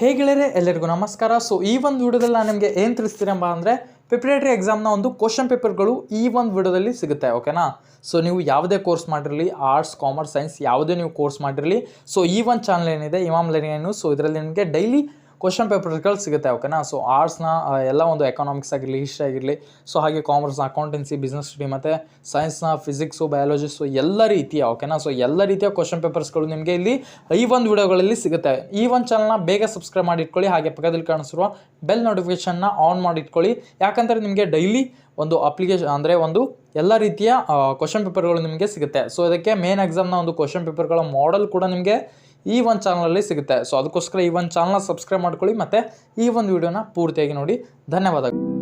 ಹೇಗೆಳರೆ ಎಲ್ಲರಿಗೂ ನಮಸ್ಕಾರ. ಸೊ ಈ ಒಂದು ವಿಡಿಯೋದಲ್ಲಿ ನಾನು ನಿಮಗೆ ಏನು ತಿಳಿಸ್ತೀರಪ್ಪ ಅಂದರೆ ಪ್ರಿಪರೇಟರಿ ಎಕ್ಸಾಮ್ನ ಒಂದು ಕ್ವಶನ್ ಪೇಪರ್ಗಳು ಈ ಒಂದು ವಿಡಿಯೋದಲ್ಲಿ ಸಿಗುತ್ತೆ. ಓಕೆನಾ. ಸೊ ನೀವು ಯಾವುದೇ ಕೋರ್ಸ್ ಮಾಡಿರಲಿ, ಆರ್ಟ್ಸ್, ಕಾಮರ್ಸ್, ಸೈನ್ಸ್ ಯಾವುದೇ ನೀವು ಕೋರ್ಸ್ ಮಾಡಿರಲಿ, ಸೊ ಈ ಒಂದು ಚಾನಲ್ ಏನಿದೆ ಇಮಾಮ್ ಲರ್ನಿಂಗ್, ಸೊ ಇದರಲ್ಲಿ ನಿಮಗೆ ಡೈಲಿ ಕ್ವಶನ್ ಪೇಪರ್ಗಳು ಸಿಗುತ್ತೆ. ಓಕೆನಾ. ಸೊ ಆರ್ಟ್ಸ್ನ ಎಲ್ಲ ಒಂದು ಎಕನಾಮಿಕ್ಸ್ ಆಗಿರಲಿ, ಹಿಸ್ಟ್ರಿ ಆಗಿರಲಿ, ಸೊ ಹಾಗೆ ಕಾಮರ್ಸ್ನ ಅಕೌಂಟೆನ್ಸಿ, ಬಿಸ್ನೆಸ್ ಸ್ಟಡಿ, ಮತ್ತು ಸೈನ್ಸ್ನ ಫಿಸಿಕ್ಸು, ಬಯಾಲಜಿ, ಸೊ ಎಲ್ಲ ರೀತಿಯ ಓಕೆನಾ. ಸೊ ಎಲ್ಲ ರೀತಿಯ ಕ್ವಶನ್ ಪೇಪರ್ಸ್ಗಳು ನಿಮಗೆ ಇಲ್ಲಿ ಈ ಒಂದು ವಿಡಿಯೋಗಳಲ್ಲಿ ಸಿಗುತ್ತೆ. ಈ ಒಂದು ಚಾನಲ್ನ ಬೇಗ ಸಬ್ಸ್ಕ್ರೈಬ್ ಮಾಡಿ ಇಟ್ಕೊಳ್ಳಿ, ಹಾಗೆ ಪಕ್ಕದಲ್ಲಿ ಕಾಣಿಸಿರುವ ಬೆಲ್ ನೋಟಿಫಿಕೇಷನ್ನ ಆನ್ ಮಾಡಿ ಇಟ್ಕೊಳ್ಳಿ. ಯಾಕಂದರೆ ನಿಮಗೆ ಡೈಲಿ ಒಂದು ಅಪ್ಲಿಕೇಶನ್ ಅಂದರೆ ಒಂದು ಎಲ್ಲ ರೀತಿಯ ಕ್ವಶನ್ ಪೇಪರ್ಗಳು ನಿಮಗೆ ಸಿಗುತ್ತೆ. ಸೊ ಇದಕ್ಕೆ ಮೇನ್ ಎಕ್ಸಾಮ್ನ ಒಂದು ಕ್ವಶನ್ ಪೇಪರ್ಗಳ ಮಾಡೆಲ್ ಕೂಡ ನಿಮಗೆ ಈ ಒಂದು ಚಾನಲಲ್ಲಿ ಸಿಗುತ್ತೆ. ಸೊ ಅದಕ್ಕೋಸ್ಕರ ಈ ಒಂದು ಚಾನಲ್ನ ಸಬ್ಸ್ಕ್ರೈಬ್ ಮಾಡ್ಕೊಳ್ಳಿ ಮತ್ತು ಈ ಒಂದು ವಿಡಿಯೋನ ಪೂರ್ತಿಯಾಗಿ ನೋಡಿ. ಧನ್ಯವಾದಗಳು.